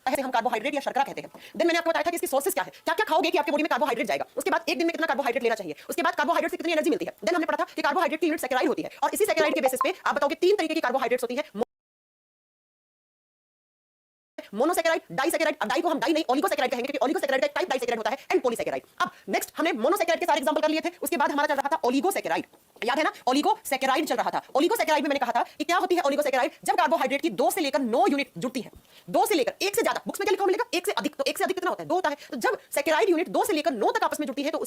ऐसे हम कार्बोहाइड्रेट या शर्करा कहते हैं। देन मैंने आपको बताया था कि इसकी सोर्सेस क्या है, क्या क्या खाओगे कि आपके बॉडी में कार्बोहाइड्रेट जाएगा, उसके बाद एक दिन में कितना कार्बोहाइड्रेट लेना चाहिए, उसके बाद कार्बोहाइड्रेट से कितनी एनर्जी मिलती है। देन हमने पढ़ा था कि कार्बोहाइड्रेट की यूनिट सैकेराइड होती है और इसी सैकेराइड के बेसिस पे आप बताओगे तीन तरीके की कार्बोहाइड्रेट्स होती है, मोनोसैकेराइड, डाइसैकेराइड। अब डाई को हम डाई नहीं ओलिगोसैकेराइड कहेंगे क्योंकि ओलिगोसैकेराइड का एक टाइप डाइसैकेराइड होता है एंड पॉलीसैकेराइड। अब नेक्स्ट हमने मोनोसैकेराइड के सारे एग्जांपल कर लिए थे, उसके बाद हमारा चल रहा था ओलिगोसैकेराइड, याद है ना, ओलिगोसैकेराइड चल रहा था। ओलिगोसैकेराइड में मैंने कहा था कि क्या होती है ओलिगोसैकेराइड, जब कार्बोहाइड्रेट की 2 से लेकर 9 यूनिट जुड़ती है, 2 से लेकर 1 से ज्यादा, बुक्स में क्या लिखा मिलेगा 1 से अधिक, तो 1 से अधिक कितना होता है 2 होता है। तो जब सैकेराइड यूनिट 2 से लेकर 9 तक आपस में जुड़ती है तो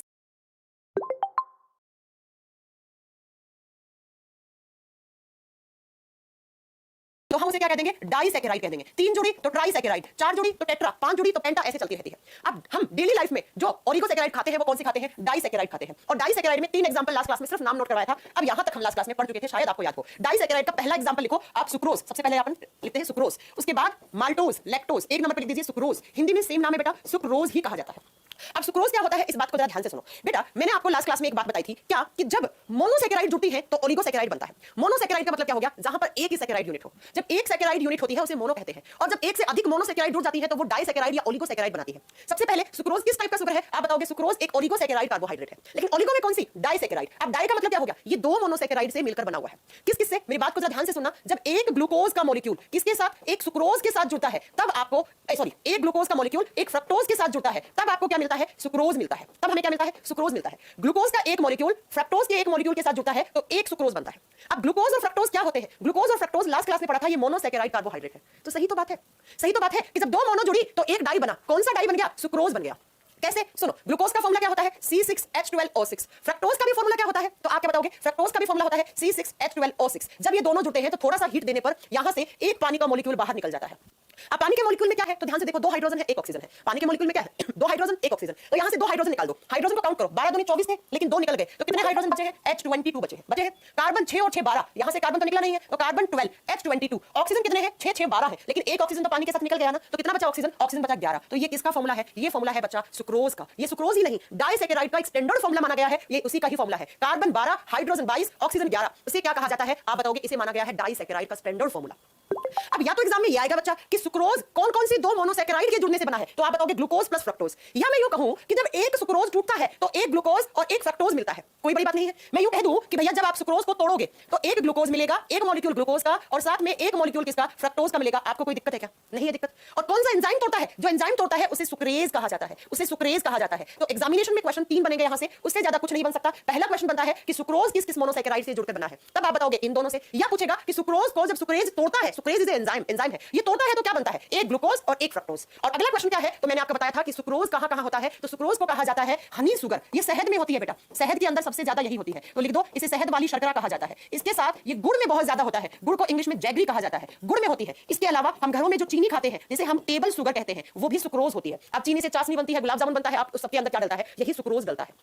तो हम उसे क्या कह देंगे, डाइसैकेराइड कह देंगे। 3 जोड़ी तो ट्राइसैकेराइड, 4 जोड़ी तो टेट्रा, 5 जोड़ी तो पेंटा, ऐसे चलती रहती है। अब हम डेली लाइफ में जो ओलिगोसैकेराइड खाते हैं वो कौन से खाते हैं, डाइसैकेराइड खाते हैं। और डाइसैकेराइड में 3 एग्जांपल लास्ट क्लास में सिर्फ नाम नोट करवाया था, अब यहां तक हम लास्ट क्लास में पढ़ चुके थे, शायद आपको याद हो। डाइसैकेराइड का पहला एग्जांपल लिखो आप, सुक्रोज। सबसे पहले अपन लिखते हैं सुक्रोज, उसके बाद माल्टोज, लैक्टोज, एक नंबर पर लिख दीजिए सुक्रोज। हिंदी में सेम नाम है बेटा, सुक्रोज ही कहा जाता है। अब सुक्रोज क्या होता है, इस बात को जरा ध्यान से सुनो बेटा। मैंने आपको लास्ट क्लास में एक बात बताई थी, क्या कि जब मोनोसैकेराइड जुड़ती है तो ओलिगोसैकेराइड बनता है। मोनोसैकेराइड का मतलब क्या हो गया, जहां पर एक ही सैकेराइड यूनिट हो। जब एक सैकेराइड यूनिट होती है उसे मोनो कहते हैं, और जब एक से अधिक मोनोसैकेराइड जुड़ जाती है तो वो डाइसैकेराइड या ओलिगोसैकेराइड बनाती है। सबसे पहले सुक्रोज किस टाइप का शुगर है, आप बताओगे सुक्रोज एक ओलिगोसैकेराइड कार्बोहाइड्रेट है, लेकिन ओलिगो में कौन सी, डाइसैकेराइड। अब डाई का मतलब क्या हो गया, ये 2 मोनोसैकेराइड से मिलकर बना हुआ है। किस किस से, मेरी बात को जरा ध्यान से सुनना। जब एक ग्लूकोज का मॉलिक्यूल किसके साथ, एक सुक्रोज के साथ जुड़ता है, तब आपको सॉरी एक ग्लूकोज का मॉलिक्यूल एक फ्रक्टोज के साथ जुड़ता है, तब आपको क्या मिलता है, सुक्रोज मिलता है। तब हमें क्या मिलता है, सुक्रोज मिलता है। ग्लूकोज का एक मॉलिक्यूल फ्रक्टोज के एक मॉलिक्यूल के साथ जुड़ता है तो एक सुक्रोज बनता है। अब ग्लूकोज और फ्रक्टोज क्या होते हैं, ग्लूकोज और फ्रक्टोज लास्ट क्लास में पढ़ा था, ये मोनोसैकेराइड कार्बोहाइड्रेट है। तो सही तो बात है, सही तो बात है कि जब 2 मोनो जुड़ी तो एक डाई बना। कौन सा डाई बन गया, सुक्रोज बन गया। कैसे, सुनो, ग्लूकोज का फॉर्मूला क्या होता है, C6H12O6। फ्रक्टोज का भी फॉर्मूला क्या होता है, तो आप क्या बताओगे, फ्रक्टोज का भी फॉर्मूला होता है C6H12O6। जब ये दोनों जुड़ते हैं तो थोड़ा सा हीट देने पर यहां से एक पानी का मॉलिक्यूल बाहर निकल जाता है। अब पानी के मॉलिक्यूल में क्या है, तो ध्यान से देखो, 2 हाइड्रोजन है 1 ऑक्सीजन है। पानी के मॉलिक्यूल में क्या है, 2 हाइड्रोजन 1 ऑक्सीजन। तो यहां से 2 हाइड्रोजन निकाल दो, हाइड्रोजन को काउंट करो, 12 दूनी 24 थे, लेकिन 2 निकल गए, तो कितने हाइड्रोजन बचे हैं, H22 बचे हैं। कार्बन 6 और 6 12, यहां से कार्बन तो निकला नहीं है, तो कार्बन 12 H22। ऑक्सीजन कितने हैं, 6 6 12 है, लेकिन एक ऑक्सीजन तो पानी के साथ निकल गया ना, तो कितना बचा ऑक्सीजन, ऑक्सीजन बचा 11। तो ये किसका फॉर्मूला है, ये फॉर्मूला है बच्चा सुक्रोज का। ये सुक्रोज ही नहीं, डाइसैकेराइड का एक स्टैंडर्ड फॉर्मूला माना गया है, ये उसी का ही फॉर्मूला है। कार्बन 12, हाइड्रोजन 22, ऑक्सीजन 11, इसे क्या कहा जाता है, आप बताओगे, इसे माना गया है डाइसैकेराइड का स्टैंडर्ड फॉर्मूला। अब या तो एग्जाम में ये आएगा बच्चा कि सुक्रोज कौन कौन सी 2 मोनोसैकेराइड के जुड़ने से बना है, तो आप बताओगे ग्लूकोज प्लस फ्रक्टोज। या मैं यूं कहूं कि जब एक सुक्रोज टूटता है तो एक ग्लूकोज और एक फ्रक्टोज मिलता है, कोई बड़ी बात नहीं है। मैं यूं कह दूं कि भैया जब आप सुक्रोज को तोड़ोगे तो एक ग्लूकोज मिलेगा, एक मॉलिक्यूल ग्लूकोज का, और साथ में एक मॉलिक्यूल किसका, फ्रक्टोज का मिलेगा। आपको कोई दिक्कत है क्या, नहीं है दिक्कत। और कौन सा एंजाइम तोड़ता है, जो एंजाइम तोड़ता है उसे सुक्रेज कहा जाता है, उसे सुक्रेज कहा जाता है। तो एग्जामिनेशन में क्वेश्चन 3 बनेंगे, यहां से उससे ज्यादा कुछ नहीं बन सकता। पहला क्वेश्चन बनता है कि सुक्रोज किस किस मोनोसैकेराइड से जुड़कर बना है, तब आप बताओगे इन दोनों से। या पूछेगा कि सुक्रोज को जब सुक्रेज तोड़ता है, सुक्रेज इज एंजाइम, एंजाइम है, ये तोड़ता है तो क्या बनता है, एक ग्लूकोज और एक फ्रक्टोज। और अगला क्वेश्चन क्या है, तो मैंने आपको बताया था कि सुक्रोज कहां कहां होता है, तो सुक्रोज को कहा जाता है हनी सुगर। ये शहद में होती है बेटा, शहद के अंदर सबसे ज्यादा यही होती है, तो लिख दो इसे शहद वाली शर्करा कहा जाता है। इसके साथ ये गुड़ में बहुत ज्यादा होता है, गुड़ को इंग्लिश में जैगरी कहा जाता है, गुड़ में होती है। इसके अलावा हम घरों में जो चीनी खाते हैं जिसे हम टेबल शुगर कहते हैं, वो भी सुक्रोज होती है। अब चीनी से चाशनी बनती है, गुलाब जामुन बनता है, आप उस सबके अंदर क्या डलता है, यही सुक्रोज डलता है,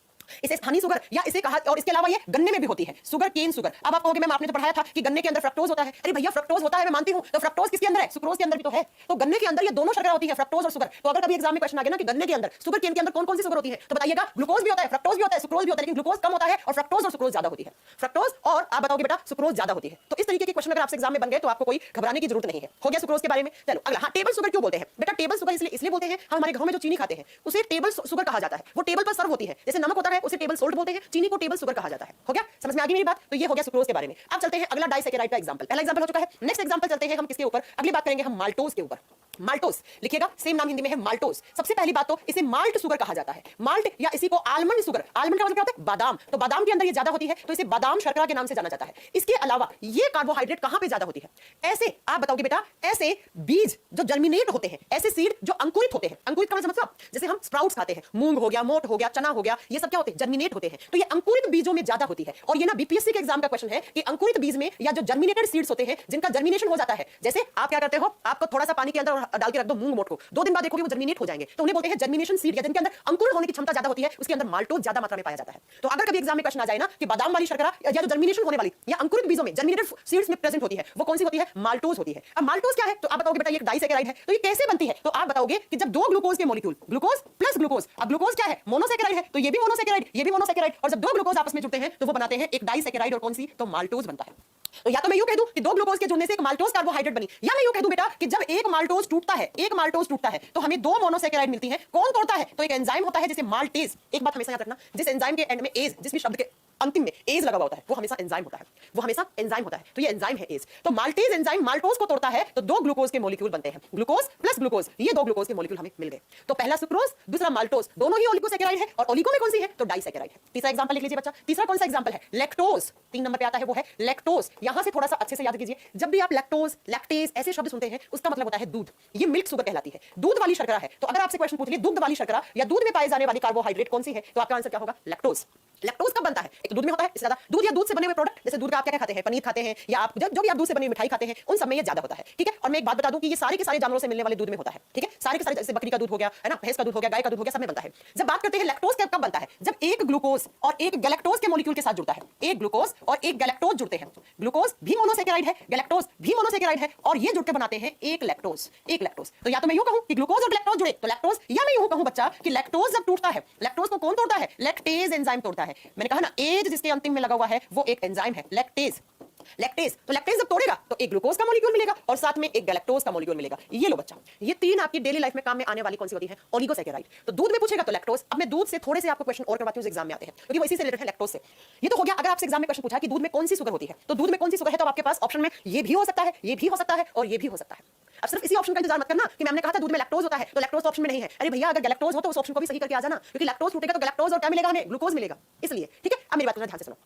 इसे हनी सुगर या इसे कहा। और इसके अलावा ये गन्ने में भी होती है, सुगर केन सुगर। अब आप कहोगे मैम आपने तो पढ़ाया था कि गन्ने के अंदर फ्रक्टोज होता है। अरे भैया फ्रक्टोज होता है मैं मानती हूं, तो फ्रक्टोज किसके अंदर है, सुक्रोज के अंदर भी तो है। तो गन्ने के अंदर ये दोनों शर्करा होती है, फ्रक्टोज और सुगर। तो अगर कभी एग्जाम में क्वेश्चन आ गया ना कि गन्ने के अंदर, सुगर केन के अंदर कौन कौन सी सुगर होती है, तो बताइएगा ग्लूकोज भी होता है, फ्रक्टोज भी होता है, सुक्रोज भी होता है, लेकिन ग्लूकोज कम होता है और फ्रक्टोज और सुक्रोज ज्यादा होती है। फ्रक्टोज और आप बताओगे बेटा सुक्रोज ज्यादा होती है। तो इस तरीके के क्वेश्चन अगर आपसे एग्जाम में बन गए तो आपको कोई घबराने की जरूरत नहीं है। हो गया सुक्रोज के बारे में। चलो अगला, हाँ टेबल शुगर क्यों बोलते हैं बेटा, टेबल शुगर इसलिए बोलते हैं, हम हमारे घरों में जो चीनी खाते हैं उसे टेबल शुगर कहा जाता है। वो टेबल पर सर्व होती है, जैसे नमक होता है उसे टेबल सोल्ट बोलते हैं, चीनी को टेबल शुगर कहा जाता है। हो गया, समझ में आ गई मेरी बात। तो ये हो गया सुक्रोज के बारे में। अब चलते हैं अगला डाइसैकेराइड का एग्जांपल। पहला एग्जांपल हो चुका है, नेक्स्ट एग्जांपल चलते हैं हम किसके ऊपर, अगली बात करेंगे हम माल्टोज के ऊपर। माल्टोस लिखिएगा, सेम नाम हिंदी में है माल्टोस। सबसे पहली बात तो इसे माल्ट शुगर कहा जाता है, माल्ट या इसी को आलमंड शुगर। आलमंड का मतलब क्या होता है, बादाम। तो बादाम के अंदर ये ज्यादा होती है तो इसे बादाम शर्करा के नाम से जाना जाता है। इसके अलावा ये कार्बोहाइड्रेट कहां पे ज्यादा होती है, ऐसे आप बताओगे बेटा, ऐसे बीज जो जर्मिनेट होते हैं, ऐसे सीड जो अंकुरित होते हैं। अंकुरित का मतलब जैसे हम स्प्राउट्स खाते हैं, मूंग हो गया, मोट हो गया, चना हो गया, ये सब क्या होते हैं, जर्मिनेट होते हैं। तो ये अंकुरित बीजों में ज्यादा होती है। और ये ना बीपीएससी के एग्जाम का क्वेश्चन है कि अंकुरित बीज में या जो जर्मिनेटेड सीड्स होते हैं जिनका जर्मिनेशन हो जाता है, जैसे आप क्या करते हो, आपको थोड़ा सा पानी के अंदर डाल के रख दो मूंग को, 2 दिन बाद देखोगे वो जर्मिनेट हो जाएंगे, तो उन्हें बोलते हैं जर्मिनेशन सीड, या जिनके अंदर अंकुरण होने की क्षमता ज्यादा होती है, उसके अंदर माल्टोज ज्यादा मात्रा में पाया जाता है। तो अगर कभी एग्जाम में क्वेश्चन आ जाए ना कि बादाम वाली शर्करा या जो जर्मिनेशन होने वाली या अंकुरित बीजों में जर्मिनेटेड सीड्स में प्रेजेंट होती है, वो कौन सी होती है, माल्टोज होती है। अब माल्टोज क्या है, तो आप बताओगे बेटा ये एक डाइसैकेराइड है। तो ये कैसे बनती है, तो आप बताओगे कि जब 2 ग्लूकोज के मॉलिक्यूल, ग्लूकोज प्लस ग्लूकोज, अब ग्लूकोज क्या है, मोनोसैकेराइड है, तो ये भी मोनोसैकेराइड, ये भी मोनोसैकेराइड, और जब 2 ग्लूकोज आपस में जुड़ते हैं तो वो बनाते हैं एक डाइसैकेराइड, और कौन सी, तो माल्टोज बनता है। तो या तो मैं यूं कह दूं कि दो ग्लूकोज के जुड़ने से एक माल्टोज कार्बोहाइड्रेट बनी, या मैं यूं कह दूं बेटा कि जब एक माल्टोज टूटता है तो हमें दो मोनोसैकेराइड मिलती है। कौन तोड़ता है? तो एक एंजाइम होता है जिसे माल्टेज, एक बात हमेशा याद रखना, जिस एंजाइम के एंड में एज, जिस भी शब्द के अंतिम में एज लगा हुआ होता है वो हमेशा एंजाइम होता है, वो हमेशा एंजाइम होता है। तो ये एंजाइम है एज। तो माल्टेज एंजाइम माल्टोज को तोड़ता है तो दो ग्लूकोज के मॉलिक्यूल बनते हैं, ग्लूकोज प्लस ग्लूकोज, ये दो ग्लूकोज के मॉलिक्यूल हमें मिल गए। तो पहला सुक्रोज, दूसरा माल्टोज, दोनों ही ओलिगोसैकेराइड है। और ओलिगो में कौन सी है? तो डाइसैकेराइड है। तीसरा एग्जांपल लिख लीजिए बच्चा। तीसरा कौन सा एग्जांपल है? लैक्टोज। 3 नंबर पे आता है वो है लैक्टोज। यहां से थोड़ा सा अच्छे से याद कीजिए, जब भी आप लैक्टोज, लैक्टेज ऐसे शब्द सुनते हैं उसका मतलब होता है दूध। ये मिल्क शुगर कहलाती है, दूध वाली शर्करा है। तो अगर आपसे क्वेश्चन पूछ ले दूध वाली शर्करा या दूध में पाए जाने वाली कार्बोहाइड्रेट कौन सी है, तो आपका आंसर क्या होगा? लैक्टोज। लैक्टोज कब बनता है? एक तो दूध में होता है, इससे ज्यादा दूध या दूध से बने हुए प्रोडक्ट, जैसे दूध का आप क्या खाते हैं? पनीर खाते हैं, या आप जो भी आप दूध से बनी हुई मिठाई खाते हैं, उन सब में ये ज्यादा होता है। ठीक है। और मैं एक बात बता दूं कि ये सारे के सारे जानवरों से मिलने वाले दूध में होता है। ठीक है, सारे के सारे, जैसे बकरी का दूध हो गया है ना, भैंस का दूध हो गया, गाय का दूध हो गया, सब में बनता है। जब बात करते हैं लैक्टोज कब बनता है? जब एक ग्लूकोज और एक गैलेक्टोज के मॉलिक्यूल के साथ जुड़ता है। एक ग्लूकोज और एक गैलेक्टोज जुड़ते हैं। ग्लूकोज भी मोनोसैकेराइड है, गैलेक्टोज भी मोनोसैकेराइड है, और ये जुड़कर बनाते हैं एक लैक्टोज। एक लैक्टोज। तो या तो मैं यूं कहूं कि ग्लूकोज और लैक्टोज जुड़े तो लैक्टोज, या मैं यूं कहूं बच्चा कि लैक्टोज जब टूटता है, लैक्टोज को कौन तोड़ता है? लैक्टेज एंजाइम तोड़ता है। मैंने कहा ना, एज जिसके अंतिम में लगा हुआ है वो एक एंजाइम है, लैक्टेज। लैक्टेज, तो लैक्टेज जब तोड़ेगा तो एक ग्लूकोज का मॉलिक्यूल मिलेगा और साथ में एक गैलेक्टोज का मॉलिक्यूल मिलेगा। ये लो बच्चा, ये तीन आपकी डेली लाइफ में काम में आने वाली कौन सी होती है? ओलिगोसैकेराइड। तो दूध में पूछेगा तो लैक्टोज। अब मैं दूध से थोड़े से आपको क्वेश्चन और करवाती हूं, एग्जाम में आते हैं, क्योंकि वो इसी से रिलेटेड है लैक्टोज से। ये तो हो गया, अगर आपसे एग्जाम में क्वेश्चन पूछा कि दूध में कौन सी शुगर होती है, तो दूध में कौन सी शुगर है, तो आपके पास ऑप्शन में ये भी हो सकता है, ये भी हो सकता है, और ये भी हो सकता है। अब सिर्फ इसी ऑप्शन का इंतजार मत करना कि मैंने कहा था दूध में लैक्टोज होता है तो लैक्टोज ऑप्शन में नहीं है। अरे भैया, अगर गैलेक्टोज हो तो उस ऑप्शन को भी सही करके आ जाना, क्योंकि लैक्टोज टूटेगा तो गैलेक्टोज और क्या मिलेगा हमें? ग्लूकोज मिलेगा। इसलिए ठीक है। अब मेरी बात ध्यान से सुनो।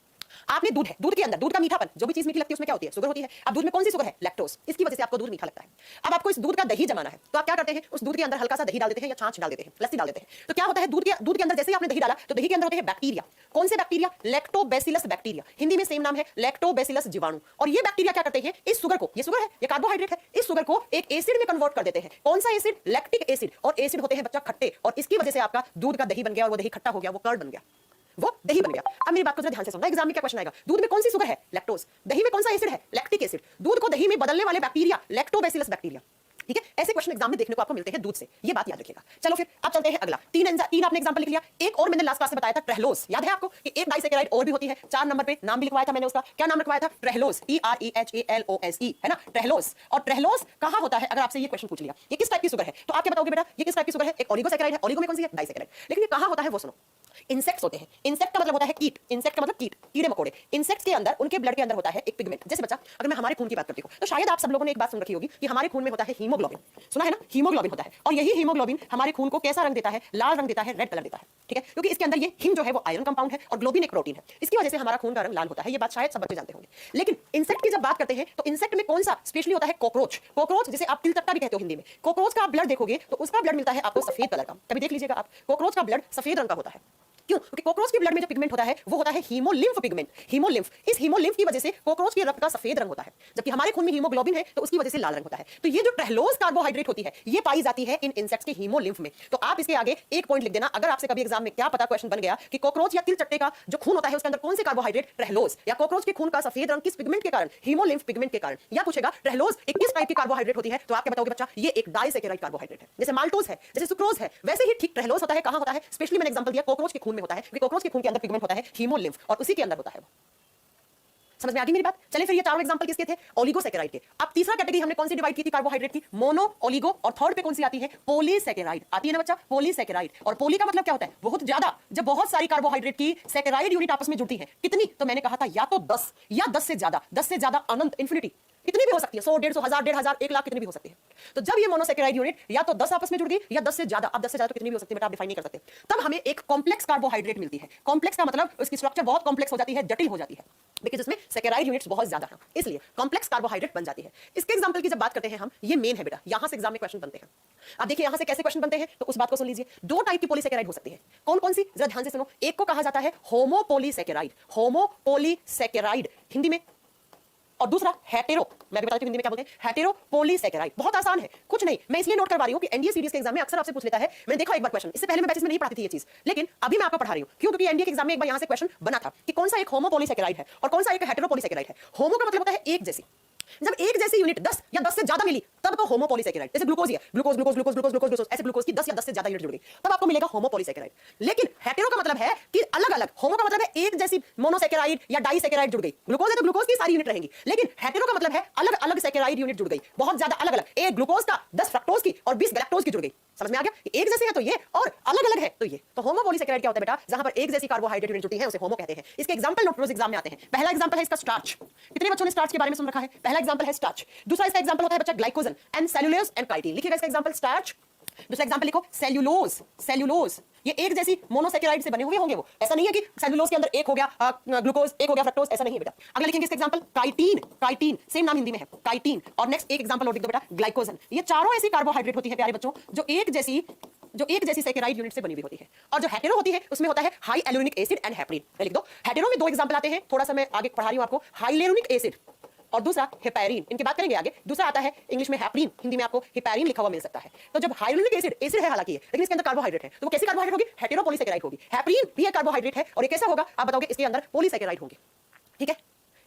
आपने दूध है, दूध के अंदर दूध का मीठापन, जो भी चीज मीठी लगती है उसमें क्या होती है? शुगर होती है। अब दूध में कौन सी शुगर है? लैक्टोज। इसकी वजह से आपको दूध मीठा लगता है। अब आपको इस दूध का दही जमाना है, तो आप क्या करते हैं? उस दूध के अंदर हल्का सा दही डाल देते हैं, या छाछ डाल देते हैं, लस्सी डाल देते हैं। तो क्या होता है? दूध के अंदर जैसे ही आपने दही डाला तो दही के अंदर होते हैं बैक्टीरिया। कौन से बैक्टीरिया? Lactobacillus bacteria. हिंदी में सेम नाम है, लैक्टोबैसिलस जीवाणु। और ये बैक्टीरिया क्या करते हैं? इस शुगर को, ये शुगर है, ये कार्बोहाइड्रेट है, इस शुगर को एक एसिड में कन्वर्ट कर देते हैं। कौन सा एसिड? Lactic acid. और एसिड होते हैं बच्चा खट्टे, और इसकी वजह से आपका दूध का दही बन गया, और वो दही खट्टा हो गया, वो कर्ड बन गया, वो दही बन गया। अब मेरी बात को जरा ध्यान से सुनना, एग्जाम में क्या क्वेश्चन आएगा? दूध में कौन सी शुगर है? लैक्टोज। दही में कौन सा एसिड है? Lactic acid. दूध को दही में बदलने वाले बैक्टीरिया लैक्टोबैसिलस बैक्टीरिया। ठीक है, ऐसे क्वेश्चन एग्जाम में देखने को आपको मिलते हैं दूध से, ये बात याद रखिएगा। चलो फिर अब चलते हैं अगला। तीन आपने एग्जांपल लिख लिया। एक और मैंने लास्ट क्लास में बताया था, ट्रेहलोज। याद है आपको कि एक डाइसैकेराइड और भी होती है? 4 नंबर पे नाम भी लिखवाया था मैंने उसका। क्या नाम लिखवाया था? ट्रेहलोज, TREHALOSE, है ना, ट्रेहलोज। और ट्रेहलोज कहां होता है? अगर आपसे ये क्वेश्चन पूछ लिया ये किस टाइप की शुगर है, तो आप क्या बताओगे बेटा? ये किस टाइप की शुगर है? एक ओलिगोसैकेराइड है। ओलिगो में कौन सी है? डाइसैकेराइड। लेकिन ये कहां होता है वो सुनो। इंसेक्ट्स होते हैं। इंसेक्ट का मतलब होता है कीट। इंसेक्ट का मतलब कीट, कीड़े मकोड़े। इंसेक्ट्स के अंदर, उनके ब्लड के अंदर होता है एक पिगमेंट। जैसे बच्चा, अगर मैं हमारे खून की बात करती हूं तो शायद आप सब लोगों ने एक बात सुन रखी होगी कि हमारे खून में होता है हीमोग्लोबिन। सुना है ना? हीमोग्लोबिन होता है। और यही हीमोग्लोबिन हमारे खून को कैसा रंग देता है? लाल रंग देता है, रेड कलर देता है। ठीक है, क्योंकि इसके अंदर ये हीम जो है वो आयरन कंपाउंड है और ग्लोबिन एक प्रोटीन है। इसकी वजह से हमारा खून का रंग लाल होता है। ये बात शायद सब बच्चे जानते होंगे। लेकिन इंसेक्ट की जब बात करते हैं तो इंसेक्ट में कौन सा स्पेशली होता है? कॉकरोच। कॉकरोच जिसे आप तिलचट्टा भी कहते हो हिंदी में। कॉकरोच का आप ब्लड देखोगे तो उसका ब्लड मिलता है आपको सफेद कलर का। कभी देख लीजिएगा आप, कॉकरोच का ब्लड सफेद रंग का होता है। क्यों? क्योंकि कॉकरोच के ब्लड में जो पिगमेंट होता है वो होता है हीमोलिम्फ पिगमेंट। हीमोलिम्फ, इस हीमोलिम्फ की वजह से कॉकरोच के रक्त का सफेद रंग होता है, जबकि हमारे खून में हीमोग्लोबिन है तो उसकी वजह से लाल रंग होता है। तो ये जो ट्रेहलोज कार्बोहाइड्रेट होती है ये पाई जाती है इन इंसेक्ट्स के हीमोलिम्फ में। तो आप इसके आगे एक पॉइंट लिख देना, अगर आपसे कभी एग्जाम में क्या पता क्वेश्चन बन गया कि कॉकरोच या तिलचट्टे का जो खून होता है उसके अंदर कौन से कार्बोहाइड्रेट? ट्रेहलोज। या कॉकरोच के खून का सफेद रंग किस पिगमेंट के कारण? हीमोलिम्फ पिगमेंट के कारण। या पूछेगा ट्रेहलोज एक किस टाइप की कार्बोहाइड्रेट होती है, तो आप क्या बताओगे बच्चा? ये एक डाइसैकेराइड कार्बोहाइड्रेट है। जैसे माल्टोज है, जैसे सुक्रोज है, वैसे ही ठीक ट्रेहलोज होता है। कहां होता है? स्पेशली मैंने एग्जांपल दिया, कॉकरोच के खून में होता है, क्योंकि कॉकरोच के खून के अंदर पिगमेंट होता है हीमोलिम्फ और उसी के अंदर होता है वो। समझ में आ गई मेरी बात? चलिए फिर ये चारों एग्जांपल किसके थे? ओलिगोसैकेराइड के। अब तीसरा कैटेगरी हमने कौन सी डिवाइड की थी कार्बोहाइड्रेट की? मोनो, ओलिगो, और थर्ड पे कौन सी आती है? पॉलीसैकेराइड आती है ना बच्चा, पॉलीसैकेराइड। और पॉली का मतलब क्या होता है? बहुत ज्यादा। जब बहुत सारी कार्बोहाइड्रेट की सैकेराइड यूनिट आपस में जुड़ती है, कितनी? तो मैंने कहा था या तो 10 या 10 से ज्यादा, 10 से ज्यादा अनंत, इंफिनिटी, कितनी भी हो सकती है, 100, 150, 1000, 1500, 1 लाख, कितनी भी हो सकती है। तो जब ये मोनोसैकेराइड यूनिट या तो 10 आपस में जुड़ गई या 10 से ज्यादा, अब 10 से ज्यादा तो कितनी भी हो सकती है बेटा आप डिफाइन नहीं कर सकते, तब हमें एक कॉम्प्लेक्स कार्बोहाइड्रेट मिलती है। कॉम्प्लेक्स का मतलब उसकी स्ट्रक्चर बहुत कॉम्प्लेक्स हो जाती है, जटिल हो जाती है, बिकॉज़ उसमें सैकेराइड यूनिट्स बहुत ज्यादा हैं, इसलिए कॉम्प्लेक्स कार्बोहाइड्रेट बन जाती है। इसके एग्जांपल की जब बात करते हैं हम, ये मेन है बेटा, यहां से एग्जाम में क्वेश्चन बनते हैं। अब देखिए यहां से कैसे क्वेश्चन बनते हैं, तो उस बात को सुन लीजिए। दो टाइप की पॉलीसैकेराइड हो सकती है। कौन कौन सी? जरा ध्यान से सुनो। एक को कहा जाता है होमोपॉलीसैकेराइड, होमोपॉलीसैकेराइड हिंदी में, और दूसरा हेटेरो, मैं भी बताती हूं हिंदी में क्या बोलते हैं, हेटेरोपॉलीसैकेराइड। बहुत आसान है, कुछ नहीं, मैं इसलिए नोट करवा रही हूं कि एनडीए सीरीज के एग्जाम में अक्सर आपसे पूछ लेता है। मैंने देखा एक बार क्वेश्चन, इससे पहले मैं बैचेस में नहीं पढ़ाती थी ये चीज, लेकिन अभी मैं आपको पढ़ा रही हूं। क्यों? क्योंकि एनडीए के एग्जाम में एक बार यहां से क्वेश्चन बना था कि कौन सा एक होमोपॉलीसैकेराइड है और कौन सा एक हेटेरोपॉलीसैकेराइड है। होमो का मतलब होता है एक जैसी। जब एक जैसी यूनिट 10 या 10 से ज्यादा मिली तब तो होमोपॉलीसैकेराइड। जैसे ग्लूकोज है, glucose glucose glucose glucose glucose glucose, ऐसे ग्लूकोज की 10 या 10 से ज्यादा यूनिट जुड़ गई, तब आपको मिलेगा होमोपॉलीसैकेराइड। लेकिन हेटेरो का मतलब है कि अलग अलग, होमो का मतलब है एक जैसी मोनोसैकेराइड या डाइसैकेराइड जुड़ गई, ग्लूकोज है तो ग्लूकोज की सारी यूनिट रहेंगी। लेकिन हेटेरो का मतलब है अलग अलग सैकेराइड यूनिट जुड़ गई, बहुत ज्यादा अलग अलग, एक ग्लूकोज का 10 फ्रक्टोज की और 20 गैलेक्टोज की जुड़ गई। समझ में आ गया? एक जैसे है तो ये और अलग अलग है तो ये। तो होमोपॉलीसैकेराइड क्या होता है बेटा? जहां पर एक जैसी कार्बोहाइड्रेट यूनिट जुड़ती है उसे होमो कहते हैं। इसके एग्जांपल नोट रोज एग्जाम में आते हैं। पहला एग्जांपल है इसका स्टार्च। कितने बच्चों ने स्टार्च के बारे में सुन रखा है? पहला एग्जांपल है स्टार्च। दूसरा इसका एग्जांपल होता है बच्चा glycogen and cellulose and chitin. लिखिएगा इसका एग्जांपल स्टार्च, दूसरा एग्जांपल लिखो सेल्यूलोज। सेल्यूलोज ये एक जैसी मोनोसैकेराइड से बने हुए होंगे। वो ऐसा नहीं है कि सेल्यूलोज के अंदर एक हो गया ग्लूकोज, एक हो गया फ्रक्टोज, ऐसा नहीं है बेटा। अगला लिखेंगे इसका एग्जांपल काइटिन। काइटिन सेम नाम हिंदी में है काइटिन। और नेक्स्ट एक एग्जांपल और लिख दो बेटा ग्लाइकोजन। ये चारों ऐसी कार्बोहाइड्रेट होती है प्यारे बच्चों जो एक जैसी सैकेराइड यूनिट से बनी हुई होती है। और जो हेटेरो होती है उसमें होता है हाई एल्यूरिनिक एसिड एंड हेपरिन। लिख दो। हेटेरो में दो एग्जांपल आते हैं, थोड़ा सा मैं आगे पढ़ा रही हूं आपको। हाइलेरुनिक एसिड और दूसरा हेपैरिन, इनकी बात करेंगे आगे। दूसरा आता है इंग्लिश में हेपरिन, हिंदी में आपको हेपैरिन लिखा हुआ मिल सकता है। तो जब हाइलेरुनिक एसिड है हालांकि लेकिन इसके अंदर कार्बोहाइड्रेट है, तो वो कैसी कार्बोहाइड्रेट होगी? हेटेरोपॉलीसैकेराइड होगी। हेपरिन भी एक कार्बोहाइड्रेट है और ये कैसा होगा आप बताओगे? इसके अंदर पॉलीसैकेराइड होंगे। ठीक है।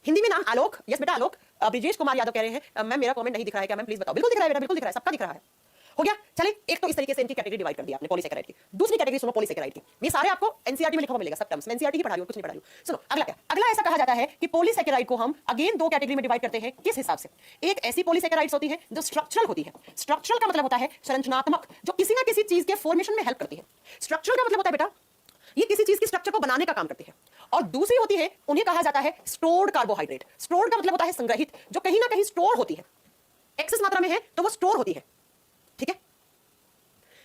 हिंदी में नाम आलोक। यस बेटा आलोक। ब्रिजेश कुमार यादव कह रहे हैं मैम मेरा कमेंट नहीं दिख रहा है क्या? मैम प्लीज बताओ। बिल्कुल दिख रहा है बेटा, बिल्कुल दिख रहा है, सबका दिख रहा है। हो गया। चलिए एक तो इस तरीके से इनकी कैटेगरी डिवाइड कर दी आपने पॉलीसैकेराइड की। दूसरी कैटेगरी सुनो पॉलीसैकेराइड की। ये सारे आपको एनसीईआरटी में लिखा हुआ मिलेगा सब टर्म्स। मैं एनसीईआरटी ही पढ़ा रही हूं, कुछ नहीं पढ़ा रही हूं। सुनो अगला क्या? अगला ऐसा कहा जाता है कि पॉलीसैकेराइड को हम अगेन दो कैटेगरी में डिवाइड करते हैं। किस हिसाब से? एक ऐसी पॉलीसैकेराइड्स होती है जो स्ट्रक्चरल होती है। स्ट्रक्चरल का मतलब होता है संरचनात्मक, जो किसी ना किसी चीज के फॉर्मेशन में हेल्प करती है। स्ट्रक्चरल का मतलब होता है बेटा ये किसी चीज की स्ट्रक्चर को बनाने का काम करती है। और दूसरी होती है उन्हें कहा जाता है स्टोर्ड कार्बोहाइड्रेट। स्टोर्ड का मतलब होता है संग्रहित, जो कहीं ना कहीं स्टोर होती है, एक्सेस मात्रा में है तो वो स्टोर होती है। ठीक है,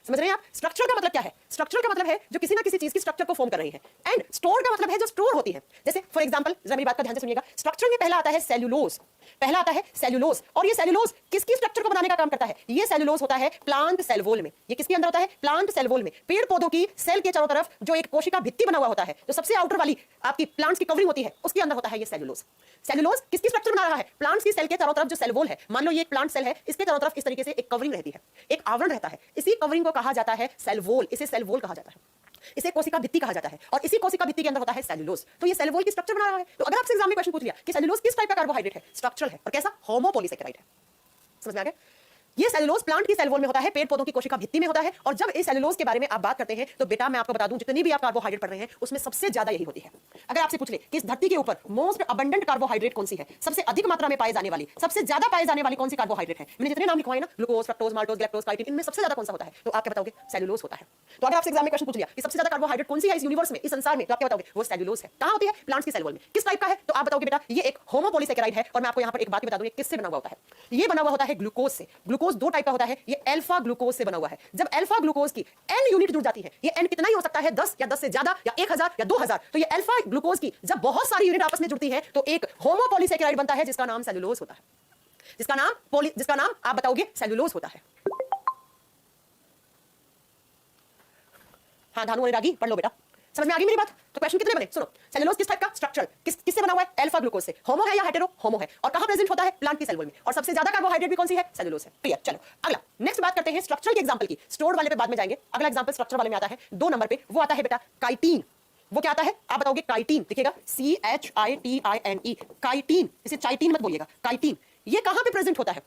समझ रहे हैं आप? स्ट्रक्चर का मतलब क्या है? स्ट्रक्चर का मतलब है जो किसी ना किसी चीज की स्ट्रक्चर को फॉर्म कर रही है। एंड स्टोर का मतलब है जो स्टोर होती है। जैसे फॉर एग्जांपल जरा मेरी बात का ध्यान से सुनिएगा। स्ट्रक्चर में पहला आता है सेल्यूलोज, पहला आता है सेल्यूलोज। और ये सेल्यूलोज किसकी स्ट्रक्चर को बनाने का काम करता है? ये सेल्यूलोज होता है प्लांट सेल वॉल में। ये किसके अंदर होता है? प्लांट सेल वॉल में। पेड़ पौधों की सेल के चारों तरफ जो एक कोशिका भित्ति बना हुआ होता है, जो सबसे आउटर वाली आपकी प्लांट्स की कवरिंग होती है, उसके अंदर होता है ये सेल्यूलोज। सेल्यूलोज किसकी स्ट्रक्चर बना रहा है? प्लांट्स की सेल के चारों तरफ जो सेल वॉल है, मान लो ये एक प्लांट सेल है, इसके चारों तरफ इस तरीके से एक कवरिंग रहती है, एक आवरण रहता है। इसी कवरिंग को कहा जाता है सेल वॉल। इसे सेल वॉल कहा जाता है, इसे कोशिका भित्ति कहा जाता है। और इसी कोशिका भित्ति के अंदर होता है सेल्यूलोज। तो ये सेल वॉल की स्ट्रक्चर बना रहा है। तो अगर आपसे एग्जाम में क्वेश्चन पूछ लिया कि सेल्यूलोज किस टाइप का कार्बोहाइड्रेट है, स्ट्रक्चरल है। और कैसा? होमोपॉलीसैकेराइड है। समझ में आ गया? ये सेल्यूलोज प्लांट की सेल वॉल में होता है, पेड़ पौधों की कोशिका भित्ति में होता है। और जब इस सेल्यूलोज के बारे में आप बात करते हैं तो बेटा मैं आपको बता दूं जितनी भी आप कार्बोहाइड्रेट पढ़ रहे हैं उसमें सबसे ज्यादा यही होती है। अगर आपसे पूछ ले कि इस धरती के ऊपर मोस्ट अबंडेंट कार्बोहाइड्रेट कौन सी है, सबसे अधिक मात्रा में पाए जाने वाली, सबसे ज्यादा पाए जाने वाली कौन सी कार्बोहाइड्रेट है, मैंने जितने नाम लिखवाए ना, glucose, fructose, maltose, galactose, chitin, इनमें सबसे ज्यादा कौन सा होता है? तो आप क्या बताओगे? सेल्यूलोज होता है। तो अगर आपसे एग्जाम में क्वेश्चन पूछ लिया कि सबसे ज्यादा कार्बोहाइड्रेट कौन सी है इस यूनिवर्स में, इस संसार में, तो आप क्या बताओगे? वो सेल्यूलोज है। कहां होती है? प्लांट्स की सेल वॉल में। किस टाइप का है? तो आप बताओगे बेटा ये एक होमोपॉलीसैकेराइड है। और मैं आपको यहां पर एक बात बता दूं, ये किससे बना हुआ होता है? ये बना हुआ होता है ग्लूकोज से। ग्लूकोज दो टाइप का होता है, ये अल्फा ग्लूकोज से बना हुआ है। जब अल्फा ग्लूकोज की n यूनिट जुड़ जाती है, ये n कितना ही हो सकता है, 10 या 10 से ज्यादा या 1000 या 2000, तो ये अल्फा ग्लूकोज की जब बहुत सारी यूनिट आपस में जुड़ती है तो एक होमोपॉलीसैकेराइड बनता है जिसका नाम सेल्यूलोज होता है। जिसका नाम आप बताओगे सेल्यूलोज होता है। हाँ धानु रागी पढ़ लो बेटा। समझ में आ गई मेरी बात? तो क्वेश्चन कितने बने? सुनो, सेल्यूलोज किस टाइप का? स्ट्रक्चरल। किससे बना हुआ है? अल्फा ग्लूकोज से। होमो है या हेटेरो? होमो है। और कहां प्रेजेंट होता है? प्लांट की सेल वॉल में। और सबसे ज्यादा कार्बोहाइड्रेट भी कौन सी है? सेल्यूलोज है। क्लियर? चलो अगला नेक्स्ट बात करते हैं स्ट्रक्चरल के एग्जांपल की। स्टोर्ड वाले पे बाद में जाएंगे। अगला एग्जांपल स्ट्रक्चर वाले में आता है 2 नंबर पे, वो आता है बेटा काइटिन। वो क्या आता है आप बताओगे? काइटिन। देखिएगा CHITINE, काइटिन। इसे चाइटिन मत बोलिएगा, काइटिन। ये कहां पे प्रेजेंट होता है?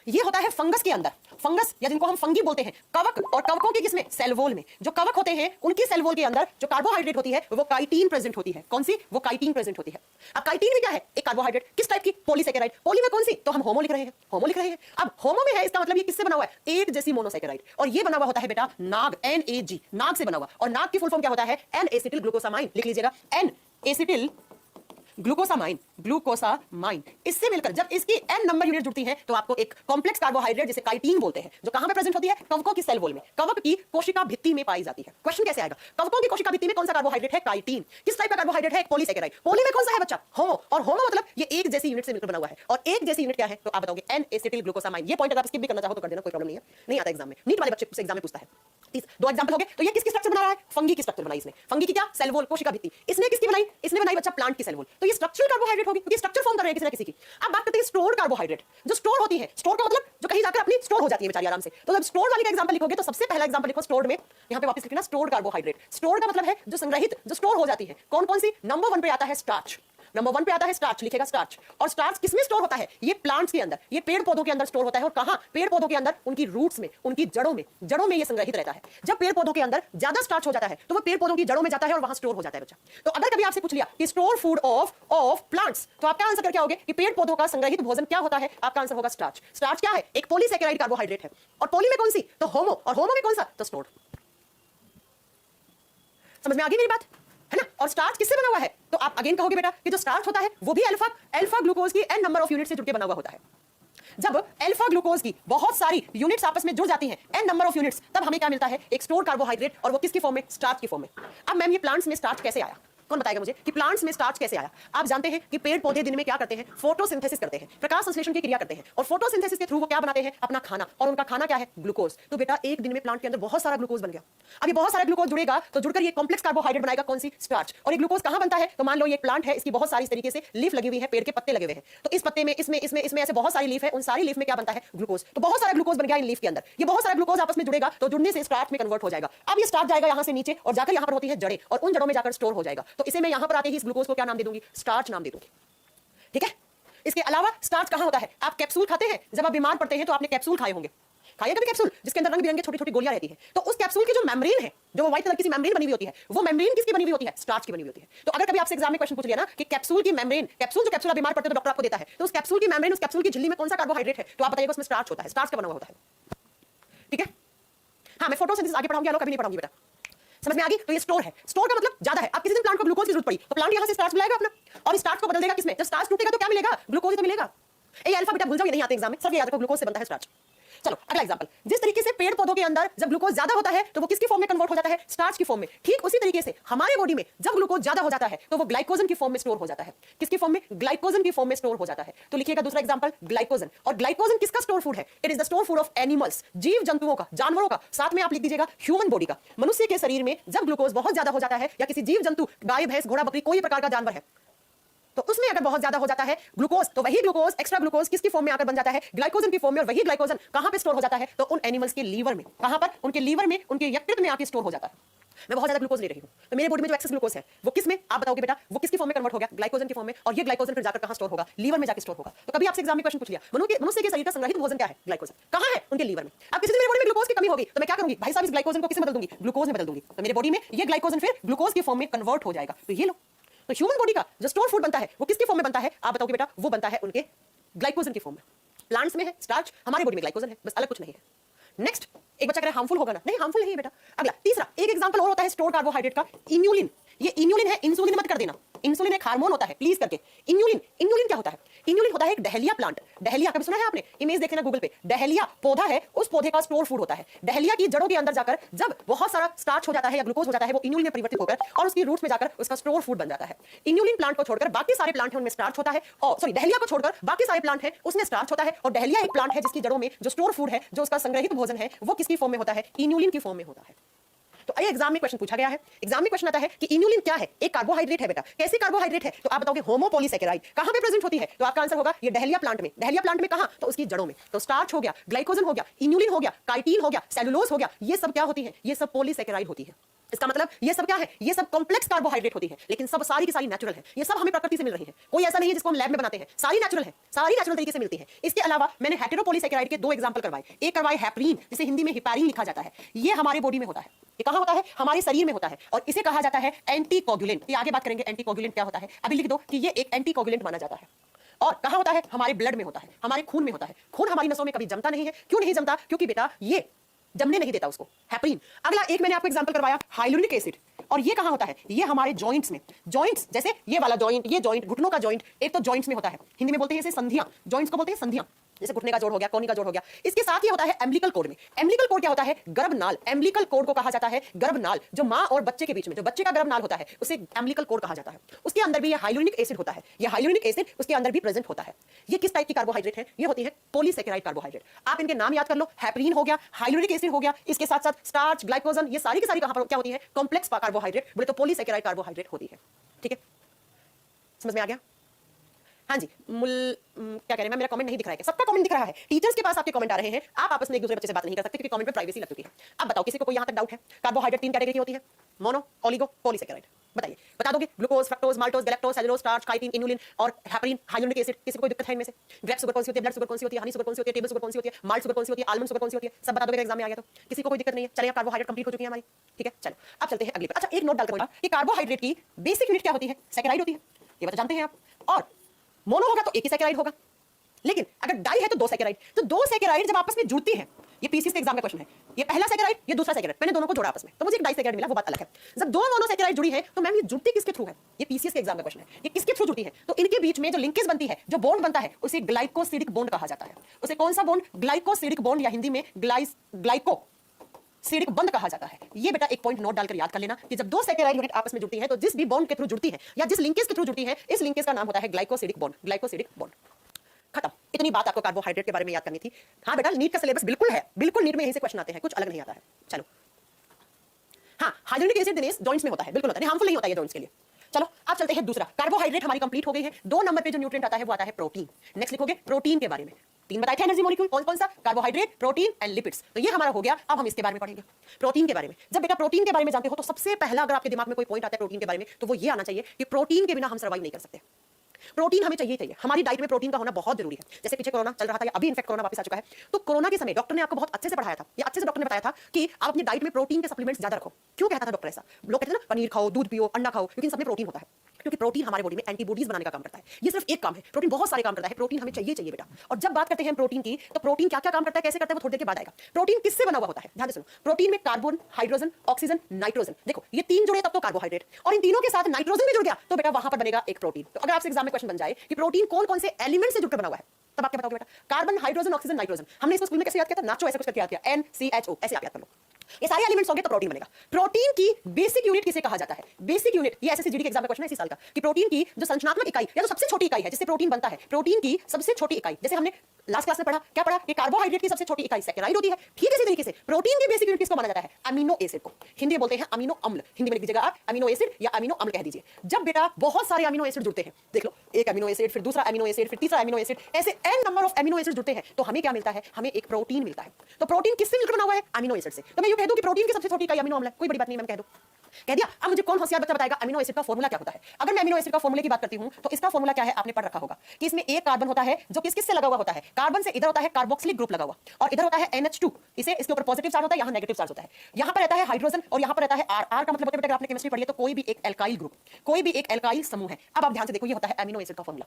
ये होता है फंगस के अंदर। फंगस या जिनको हम फंगी बोलते हैं, कवक। और कवकों के किसमें? सेल वॉल में। जो कवक होते हैं उनकी सेल वॉल के अंदर जो कार्बोहाइड्रेट होती है वो काइटिन प्रेजेंट होती है। कौन सी? वो काइटिन प्रेजेंट होती है। अब काइटिन में क्या है? एक कार्बोहाइड्रेट। किस टाइप की? पॉलीसैकेराइड। पॉली में कौन सी? तो हम होमो लिख रहे हैं, होमो लिख रहे हैं। अब होमो में है इसका मतलब ये किससे बना हुआ है? एक जैसी मोनोसैकेराइड। और ये बना हुआ होता है बेटा नाग, NAG, नाग से बना हुआ। और नाग की फुल फॉर्म क्या होता है? N acetyl glucosamine. लिख लीजिएगा N एसिटिल ग्लूकोसामाइन, ग्लूकोसामाइन। इससे मिलकर जब इसकी n नंबर यूनिट जुड़ती है तो आपको एक कॉम्प्लेक्स कार्बोहाइड्रेट जिसे काइटिन बोलते हैं, जो कहां पे प्रेजेंट होती है? कवकों की सेल वॉल में, कवक की कोशिका भित्ति में पाई जाती है। क्वेश्चन कैसे आएगा? कवकों की कोशिका भित्ति में कौन सा कार्बोहाइड्रेट है? काइटिन। किस टाइप का कार्बोहाइड्रेट है? पॉलीसैकेराइड। पॉली में कौन सा है बच्चा? होमो। और होमो मतलब ये एक जैसी यूनिट से मिलकर बना हुआ है। और एक जैसी यूनिट क्या है? तो आप बताओगे N एसिटिल ग्लूकोसामाइन। ये पॉइंट अगर आप स्किप भी करना चाहो तो कर देना, कोई प्रॉब्लम नहीं है, नहीं आता एग्जाम में। नीट वाले बच्चे से एग्जाम में पूछता है। 2 एग्जांपल हो गए। तो ये किसकी स्ट्रक्चर बना रहा है? फंगी की स्ट्रक्चर बनाई इसने। फंगी की क्या? सेल वॉल, कोशिका भित्ति। इसने किसकी बनाई? इसने बनाई बच्चा प्लांट की सेल वॉल। तो ये स्ट्रक्चरल कार्बोहाइड्रेट होगी, क्योंकि स्ट्रक्चर फॉर्म कर रहे हैं किसी ना किसी की। अब बात करते हैं स्टोर्ड कार्बोहाइड्रेट। जो स्टोर होती है, स्टोर का मतलब जो कहीं जाकर अपनी स्टोर हो जाती है बेचारी आराम से। तो जब स्टोर वाली का एग्जांपल लिखोगे तो सबसे पहला एग्जांपल लिखो स्टोर्ड में, यहां पे वापस लिखना स्टोर्ड कार्बोहाइड्रेट। स्टोर्ड का मतलब है जो संग्रहित, जो स्टोर हो जाती है। कौन कौन सी? नंबर 1 पे आता है स्टार्च। नंबर 1 पे आता है स्टार्च, लिखेगा स्टार्च। और स्टार्च किसमें स्टोर होता है? ये प्लांट्स के अंदर, ये पेड़ पौधों के अंदर स्टोर होता है। और कहां? पेड़ पौधों के अंदर, उनकी रूट्स में, उनकी जड़ों में ये संग्रहित रहता है। जब पेड़ पौधों के अंदर ज्यादा स्टार्च हो जाता है तो वो पेड़ पौधों की जड़ों में जाता है और वहां स्टोर हो जाता है बच्चा। तो अगर कभी आपसे पूछ लिया कि स्टोर फूड ऑफ प्लांट्स, तो आपका आंसर क्या होगा कि पेड़ पौधों का संग्रहित भोजन क्या होता है? आपका आंसर होगा स्टार्च। स्टार्च क्या है? एक पॉलीसैकेराइड कार्बोहाइड्रेट है। और पॉली में कौन सी? तो होमो। और होमो में कौन सा? तो स्टोर्ड। समझ में आ गई मेरी बात, है ना? और स्टार्च किससे बना हुआ है? तो आप अगेन कहोगे बेटा कि जो स्टार्च होता है वो भी अल्फा ग्लूकोज की n नंबर ऑफ यूनिट से जुड़ के बना हुआ होता है। जब अल्फा ग्लूकोज की बहुत सारी यूनिट्स आपस में जुड़ जाती हैं, n नंबर ऑफ यूनिट्स, तब हमें क्या मिलता है? एक स्टोर कार्बोहाइड्रेट। और वो किसकी फॉर्म में? स्टार्च की फॉर्म में। अब मैम ये प्लांट्स में स्टार्च कैसे आया? कौन बताएगा मुझे कि प्लांट्स में स्टार्च कैसे आया? आप जानते हैं कि पेड़ पौधे दिन में क्या करते हैं? फोटोसिंथेसिस करते हैं, प्रकाश संश्लेषण की क्रिया करते हैं। और फोटोसिंथेसिस के थ्रू वो क्या बनाते हैं? अपना खाना। और उनका खाना क्या है? ग्लूकोज। तो बेटा एक दिन में प्लांट के अंदर बहुत सारा ग्लूकोज बन गया। अब ये बहुत सारा ग्लूकोज जुड़ेगा तो जुड़कर ये कॉम्प्लेक्स कार्बोहाइड्रेट बनाएगा। कौन सी? स्टार्च। और ये ग्लूकोज कहां बनता है? तो मान लो ये प्लांट है, इसकी बहुत सारी इस तरीके से लीफ लगी हुई है, पेड़ के पत्ते लगे हुए हैं। तो इस पत्ते में, इसमें ऐसे बहुत सारी लीफ है। उन सारी लीफ में क्या बनता है? ग्लूकोज। तो बहुत सारा ग्लूकोज बन गया इन लीफ के अंदर। ये बहुत सारा ग्लूकोज आपस में जुड़ेगा तो जुड़ने से स्टार्च में कन्वर्ट हो जाएगा। अब ये स्टार्च जाएगा यहां से नीचे और जाकर यहां पर होती है जड़ें, और उन जड़ों में जाकर स्टोर हो जाएगा। तो इसे मैं यहां पर आते ही इस ग्लूकोज को क्या नाम दे दूंगी? स्टार्च नाम दे दूंगी। ठीक है? इसके अलावा स्टार्च कहां होता है? आप कैप्सूल खाते हैं, जब आप बीमार पड़ते हैं तो आपने कैप्सूल खाए होंगे। खाइए कभी कैप्सूल जिसके अंदर रंग बिरंगे छोटी छोटी गोलियां रहती है। तो उस कैप्सूल की जो मेम्ब्रेन है, जो वो व्हाइट कलर की सी मेम्ब्रेन बनी हुई होती है, वो मेम्ब्रेन किसकी बनी हुई होती है? स्टार्च की बनी हुई होती है। तो अगर कभी आपसे एग्जाम में क्वेश्चन पूछ लिया ना कि कैप्सूल की मेम्ब्रेन, कैप्सूल आप बीमार पड़ते हो तो डॉक्टर आपको देता है, तो उस कैप्सूल की मेम्ब्रेन, उस कैप्सूल की झिल्ली में कौन सा कार्बोहाइड्रेट है? तो आप बताइएगा उसमें स्टार्च होता है। स्टार्च का बना हुआ होता है। ठीक है? हाँ, मैं फोटोसिंथेसिस आगे पढ़ाऊंगी, कभी नहीं पढ़ाऊंगी बेटा। समझ में आ गई? तो ये स्टोर है। स्टोर का मतलब ज्यादा है। अब किसी दिन प्लांट को ग्लूकोज की जरूरत पड़ी तो प्लांट यहां से स्टार्च मिलाएगा अपना, और स्टार्च को बदल देगा किसमें? जब स्टार्च टूटेगा तो क्या मिलेगा? ग्लूकोज तो मिलेगा। ए अल्फा बेटा भूल जाओ, ये नहीं आते एग्जाम में, सब याद रखो, ग्लूकोज से बनता है स्टार्च। चलो अगला एग्जांपल। जिस तरीके से पेड़ पौधों के अंदर जब ग्लूकोज ज्यादा होता है तो वो किसकी फॉर्म में कन्वर्ट हो जाता है? स्टार्च की फॉर्म में। ठीक उसी तरीके से हमारे बॉडी में जब ग्लूकोज ज्यादा हो जाता है तो वो ग्लाइकोजन की फॉर्म में स्टोर हो जाता है। किसकी फॉर्म में? ग्लाइकोजन की फॉर्म में स्टोर हो जाता है। तो लिखिएगा दूसरा एग्जांपल, ग्लाइकोजन। और ग्लाइकोजन किसका स्टोर फूड है? It is the store food of animals, जीव जंतुओं का, जानवरों का। साथ में आप लिख दीजिएगा ह्यूमन बॉडी का। मनुष्य के शरीर में जब ग्लूकोज बहुत ज्यादा हो जाता है, या किसी जीव जंतु, गाय भैंस घोड़ा बकरी, कोई प्रकार का जानवर है, तो उसमें अगर बहुत ज्यादा हो जाता है ग्लूकोज, तो वही ग्लूकोज, एक्स्ट्रा ग्लूकोज किसकी फॉर्म में आकर बन जाता है? ग्लाइकोजन की फॉर्म में। और वही ग्लाइकोजन कहां पे स्टोर हो जाता है? तो उन एनिमल्स के लीवर में। कहां पर? उनके लीवर में, उनके यकृत में आके स्टोर हो जाता है। मैं बहुत ज्यादा ग्लूकोज ले रही हूं तो मेरे बॉडी में जो एक्सेस ग्लूकोज है वो किस में? आप बताओगे बेटा, वो किसकी फॉर्म में कन्वर्ट हो गया? ग्लाइकोजन की फॉर्म में। और ये ग्लाइकोजन फिर जाकर कहां स्टोर होगा? लीवर में जाकर स्टोर होगा। तो कभी आपसे एग्जाम में क्वेश्चन पूछ लिया मनुष्य के शरीर का संग्रहित भोजन क्या है? ग्लाइकोजन। कहां है? उनके लीवर में। अब किसी दिन मेरे बॉडी में ग्लूकोज की कमी होगी तो मैं क्या करूंगी? भाई साहब इस ग्लाइकोजन को किसमें बदल दूंगी? ग्लूकोज में बदल दूंगी। तो मेरे बॉडी में ये ग्लाइकोजन फिर ग्लूकोज की फॉर्म में कन्वर्ट हो जाएगा। तो ये लो, तो ह्यूमन बॉडी का जो स्टोर फूड बनता है वो किसकी फॉर्म में बनता है? आप बताओगे बेटा, वो बनता है उनके ग्लाइकोजन की फॉर्म में। प्लांट्स में है स्टार्च, हमारे बॉडी में ग्लाइकोजन है, बस अलग कुछ नहीं है। नेक्स्ट, एक बच्चा कह रहा है हार्मफुल होगा ना? नहीं, हार्मफुल नहीं है बेटा। अगला तीसरा एक एग्जांपल और होता है स्टोर कार्बोहाइड्रेट का, इन्यूलिन। ये इन्यूलिन है, इंसुलिन मत कर देना। इंसुलिन एक हार्मोन होता है, प्लीज करके। इन्यूलिन क्या होता है? इन्यूलिन होता है एक डहेलिया प्लांट। डहेलिया कभी सुना है आपने? इमेज देख लेना गूगल पे। डहेलिया पौधा है, उस पौधे का स्टोर फूड होता है। डहेलिया की जड़ों के अंदर जाकर जब बहुत सारा स्टार्च हो जाता है या ग्लूकोज हो जाता है, वो इन्यूलिन में परिवर्तित होकर और उसकी रूट्स में जाकर उसका स्टोर फूड बन जाता है। इन्यूलिन प्लांट को छोड़कर बाकी सारे प्लांट हैं उनमें स्टार्च होता है। और सॉरी, डहेलिया को छोड़कर बाकी सारे प्लांट हैं उसमें स्टार्च होता है। और डहेलिया एक प्लांट है जिसकी जड़ों में जो स्टोर फूड है, जो उसका संग्रहित भोजन है, वो किसकी फॉर्म में होता है? इन्यूलिन की फॉर्म में होता है। तो आइए एग्जाम में क्वेश्चन पूछा गया है। एग्जाम में क्वेश्चन आता है कि इन्यूलिन क्या है? एक कार्बोहाइड्रेट है बेटा। कैसे कार्बोहाइड्रेट है? तो आप बताओगे होमोपॉलीसैकेराइड। कहां पे प्रेजेंट होती है? तो आपका आंसर होगा ये डहेलिया प्लांट में। डहेलिया प्लांट में कहां? तो उसकी जड़ों में। तो स्टार्च हो गया, ग्लाइकोजन हो गया, इन्यूलिन हो गया, काइटिन हो गया, सेलुलोज हो गया, ये सब क्या होती है? ये सब पॉलीसैकेराइड होती है। इसका मतलब ये सब क्या है? ये सब कॉम्प्लेक्स कार्बोहाइड्रेट होती है, लेकिन सब सारी की सारी नेचुरल है। ये सब हमें प्रकृति से मिल रही है, कोई ऐसा नहीं है जिसको हम लैब में बनाते हैं। सारी नेचुरल है, सारी नेचुरल तरीके से मिलती है। इसके अलावा मैंने हेटेरोपॉलीसैकेराइड के दो एग्जांपल करवाए। एक करवाए हेपरीन, जिसे हिंदी में हिपारीन लिखा जाता है। ये हमारे बॉडी में होता है। ये कहां होता है? हमारे शरीर में होता है। और इसे कहा जाता है एंटीकोगुलेंट। ये आगे बात करेंगे एंटीकोगुलेंट क्या होता है। अभी लिख दो कि ये एक एंटीकोगुलेंट माना जाता है। और कहां होता है? हमारे ब्लड में होता है, हमारे खून में होता है। खून हमारी नसों में कभी जमता नहीं है। क्यों नहीं जमता? क्योंकि बेटा ये जमने नहीं देता उसको, हेपरीन। अगला एक मैंने आपको एग्जांपल करवाया हाइलुरिक एसिड। और ये कहां होता है? ये हमारे जॉइंट्स में। जॉइंट्स जैसे ये वाला जॉइंट, ये जॉइंट, घुटनों का जॉइंट, एक तो जॉइंट्स में होता है। हिंदी में बोलते हैं इसे संधियां। जॉइंट्स को बोलते हैं संधियां। जैसे घुटने का जोड़ हो गया, कोहनी का जोड़ हो गया। इसके साथ ही होता है एम्बिलिकल कोड में। एम्बिलिकल कोड क्या होता है? गर्भनाल। एम्बिलिकल कोड को कहा जाता है गर्भनाल। जो मां और बच्चे के बीच में, जो बच्चे का गर्भनाल होता है, उसे एम्बिलिकल कोड कहा जाता है। उसके अंदर भी ये हाइलुरिक एसिड होता है। ये हाइलुरिक एसिड उसके अंदर भी प्रेजेंट होता है। ये किस टाइप की कार्बोहाइड्रेट है? ये होती है पॉलीसैकेराइड कार्बोहाइड्रेट। आप इनके नाम याद कर लो, हेपरीन हो गया, हाइलुरिक एसिड हो गया, इसके साथ साथ स्टार्च, ग्लाइकोजन, ये सारी की सारी कहां पर क्या होती है? Complex carbohydrate. बोले तो पॉलीसैकेराइड कार्बोहाइड्रेट होती है। ठीक है, समझ में आ गया? हाँ जी क्या कह रहे हैं, मेरा कमेंट नहीं दिख रहा है, सबका कमेंट दिख रहा है, टीचर्स के पास आपके कमेंट आ रहे हैं, आप आपस में एक दूसरे बच्चे से बात नहीं कर सकते क्योंकि कमेंट में प्राइवेसी लग चुकी है। अब बताओ किसी को कोई यहाँ तक डाउट है? कार्बोहाइड्रेट 3 कैटेगरी की होती है, मोनो, ओलिगो, पॉलीसेकेराइड। बताइए, बता दोगे? Glucose, fructose, maltose, galactose, cellulose, starch, chitin, inulin और हेपरिन, हाइलुरोनिक एसिड। किसी को कोई दिक्कत है इनमें से? ग्रेप शुगर कौन सी होती है, ब्लड शुगर कौन सी होती है, हनी शुगर कौन सी होती है, टेबल शुगर कौन सी होती है, माल्ट शुगर कौन सी होती है, आलमंड शुगर कौन सी होती है? सब बता दोगे एग्जाम में आ गया तो? किसी को कोई दिक्कत नहीं है? चलिए, कार्बोहाइड्रेट कंप्लीट हो चुकी है हमारी, ठीक है। चलो अब चलते हैं अगली पर। अच्छा, एक नोट डालकर कि कार्बोहाइड्रेट की बेसिक यूनिट क्या होती है? सैकेराइड होती है, ये बात जानते हैं आप। और मोनो होगा तो एक ही सैकेराइड होगा, लेकिन अगर डाई है तो 2 सैकेराइड। तो 2 सैकेराइड जब आपस में जुड़ती हैं, ये पीसीएस के एग्जाम का क्वेश्चन है, ये पहला सैकेराइड, ये दूसरा सैकेराइड, मैंने दोनों को जोड़ा आपस में तो मुझे एक डाई सैकेराइड मिला, वो बात अलग है। जब 2 मोनोसैकेराइड जुड़ी है तो मैम ये जुड़ती किसके थ्रू है? ये पीसीएस के एग्जाम का क्वेश्चन है, ये किसके थ्रू जुड़ती है? तो इनके बीच में जो लिंकेज बनती है, जो बॉन्ड बनता है, उसे ग्लाइकोसिडिक बॉन्ड कहा जाता है। उसे कौन सा बॉन्ड? ग्लाइकोसिडिक बॉन्ड, या हिंदी में ग्लाइको सिडिक बंद कहा जाता है। ये बेटा एक पॉइंट नोट डालकर याद कर लेना कि जब 2 सैकेराइड यूनिट आपस में जुड़ती है तो जिस भी बॉन्ड के थ्रू जुड़ती है या जिस लिंकेज के थ्रू जुड़ती है, इस लिंकेज का नाम होता है ग्लाइकोसिडिक बॉन्ड। ग्लाइकोसिडिक बॉन्ड, खत्म। इतनी बात आपको कार्बोहाइड्रेट के बारे में याद करनी थी। हाँ बेटा, नीट का सिलेबस बिल्कुल है, बिल्कुल नीट में यहीं से क्वेश्चन आते हैं, कुछ अलग नहीं आता है। चलो, हाँ, हाइड्रोनिक एसिड दिनेश जॉइंट्स में होता है, बिल्कुल होता है, हार्मफुल नहीं होता है जॉइंट्स के लिए। चलो अब चलते हैं दूसरा। कार्बोहाइड्रेट हमारी कंप्लीट हो गई है। 2 नंबर पे जो न्यूट्रिएंट आता है वो आता है प्रोटीन। नेक्स्ट लिखोगे प्रोटीन के बारे में। 3 बताए थे एनर्जी मॉलिक्यूल, कौन कौन सा? Carbohydrate, protein and lipids. तो ये हमारा हो गया। अब हम इसके बारे में पढ़ेंगे, प्रोटीन के बारे में। जब बेटा प्रोटीन के बारे में जानते हो तो सबसे पहला अगर आपके दिमाग में कोई पॉइंट आता है प्रोटीन के बारे में तो वो ये आना चाहिए कि प्रोटीन के बिना हम सर्वाइव नहीं कर सकते। प्रोटीन हमें चाहिए चाहिए, हमारी डाइट में प्रोटीन का होना बहुत जरूरी है। जैसे पीछे कोरोना चल रहा था या अभी इनफेक्ट कोरोना वापस आ चुका है, तो कोरोना के समय डॉक्टर ने आपको बहुत अच्छे से पढ़ाया था, या अच्छे से डॉक्टर ने बताया था कि आप अपनी डाइट में प्रोटीन के सप्लीमेंट्स ज्यादा रखो। क्यों कहता था डॉक्टर ऐसा? लोग कहते हैं ना पनीर खाओ, दूध पियो, अंडा खाओ, क्योंकि इन सब में प्रोटीन होता है। क्योंकि प्रोटीन हमारे बॉडी में एंटीबॉडीज बनाने का काम करता है। ये सिर्फ एक काम है, प्रोटीन बहुत सारे काम करता है। प्रोटीन हमें चाहिए चाहिए बेटा। और जब बात करते हैं प्रोटीन की, तो प्रोटीन क्या क्या काम करता है, कैसे करता है, वो थोड़ी देर के बाद आएगा। प्रोटीन किससे बना हुआ होता है? ध्यान से सुनो। प्रोटीन में कार्बन, हाइड्रोजन, ऑक्सीजन, नाइट्रोजन। देखो ये 3 जुड़े तब तो कार्बोहाइड्रेट, और इन तीनों के साथ नाइट्रोजन भी जुड़ गया तो बेटा वहां पर बनेगा एक प्रोटीन। तो अगर आपसे एग्जाम में क्वेश्चन बन जाए कि प्रोटीन कौन कौन से एलिमेंट से जुड़कर बना हुआ है, तब आप क्या बताओगे बेटा? Carbon, hydrogen, oxygen, nitrogen. हमने इसको स्कूल में कैसे याद किया था? नाचो ऐसा कुछ करके याद किया, NCHO, ऐसे आप याद कर लो। ये सारे एलिमेंट्स होंगे तो प्रोटीन बनेगा। प्रोटीन की बेसिक यूनिट किसे कहा जाता है? बेसिक यूनिट, ये एसएससी जीडी के एग्जाम का क्वेश्चन है इसी साल का, कि प्रोटीन की जो संरचनात्मक इकाई या तो सबसे छोटी इकाई है जिससे प्रोटीन बनता है, प्रोटीन की सबसे छोटी इकाई, जैसे हमने लास्ट क्लास में पढ़ा, क्या पढ़ा? कि कार्बोहाइड्रेट की सबसे छोटी इकाई सैकेराइड होती है। ठीक इसी तरीके से प्रोटीन की बेसिक यूनिट किसको माना जाता है? अमीनो एसिड को। हिंदी में बोलते हैं अमीनो अम्ल, हिंदी में लिख दीजिएगा आप अमीनो एसिड या अमीनो अम्ल कह दीजिए। जब बेटा बहुत सारे अमीनो एसिड जुड़ते हैं, देख लो, एक अमीनो एसिड, फिर दूसरा अमीनो एसिड, फिर तीसरा अमीनो एसिड, ऐसे n number of amino acid जुड़ते हैं तो हमें क्या मिलता है? हमें एक प्रोटीन मिलता है। तो प्रोटीन किससे मिलकर बना हुआ है? अमीनो एसिड से। तो मैं यूं कह दूं कि प्रोटीन की सबसे छोटी इकाई अमीनो अम्ल है, कोई बड़ी बात नहीं, मैं कह दूं, कह दिया। अब मुझे कौन होशियार बच्चा बताएगा अमीनो एसिड का फॉर्मूला क्या होता है? अगर मैं अमीनो एसिड का फॉर्मूले की बात करती हूं तो इसका फॉर्मूला क्या है? आपने पढ़ रखा होगा कि इसमें एक कार्बन होता है जो किस से लगा हुआ होता है? कार्बन से इधर होता है कार्बोक्सिलिक ग्रुप लगा हुआ, और इधर होता है NH2, इसे इसके ऊपर पॉजिटिव चार्ज होता है, यहां नेगेटिव चार्ज होता है। यहां पर रहता है हाइड्रोजन और यहां पर रहता है R। R का मतलब होता है बेटा, आपने केमिस्ट्री पढ़ी है तो कोई भी एक एल्काइल ग्रुप, कोई भी एक एल्काइल समूह है। अब आप ध्यान से देखो, ये होता है अमीनो एसिड का फॉर्मूला।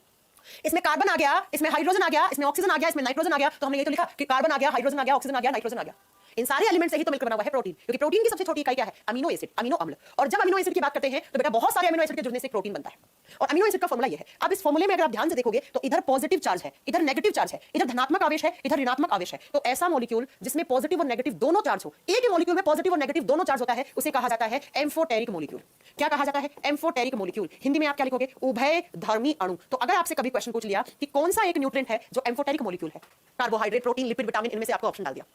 इसमें कार्बन आ गया, इसमें हाइड्रोजन आ गया, इसमें ऑक्सीजन आ गया, इसमें नाइट्रोजन आ गया, तो हमने ये तो लिखा कि कार्बन आ गया, हाइड्रोजन आ गया, ऑक्सीजन आ गया, नाइट्रोजन आ गया। इन सारे एलिमेंट से ही तो मिलकर बना हुआ है प्रोटीन, क्योंकि प्रोटीन की सबसे छोटी इकाई क्या है? अमीनो एसिड, अमीनो अम्ल। और जब अमीनो एसिड की बात करते हैं तो बेटा बहुत सारे अमीनो एसिड के जुड़ने से प्रोटीन बनता है, और अमीनो एसिड का फॉर्मूला ये है। अब इस फॉर्मूले में अगर आप ध्यान से देखोगे तो इधर पॉजिटिव चार्ज है, इधर नेगेटिव चार्ज है, इधर धनात्मक आवेश है, इधर ऋणात्मक आवेश है। तो ऐसा मॉलिक्यूल जिसमें पॉजिटिव और नेगेटिव दोनों चार्ज हो, एक ही मॉलिक्यूल में पॉजिटिव और नेगेटिव दोनों चार्ज होता है, उसे कहा जाता है एम्फोटेरिक मॉलिक्यूल। क्या कहा जाता है? Amphoteric molecule. हिंदी में आप क्या लिखोगे? उभयधर्मी अणु। तो अगर आपसे कभी क्वेश्चन पूछ लिया कि कौन सा एक न्यूट्रिएंट है जो एम्फोटेरिक मॉलिक्यूल है, कार्बोहाइड्रेट, प्रोटीन, लिपिड, विटामिन, इनमें से आपको ऑप्शन डाल दिया।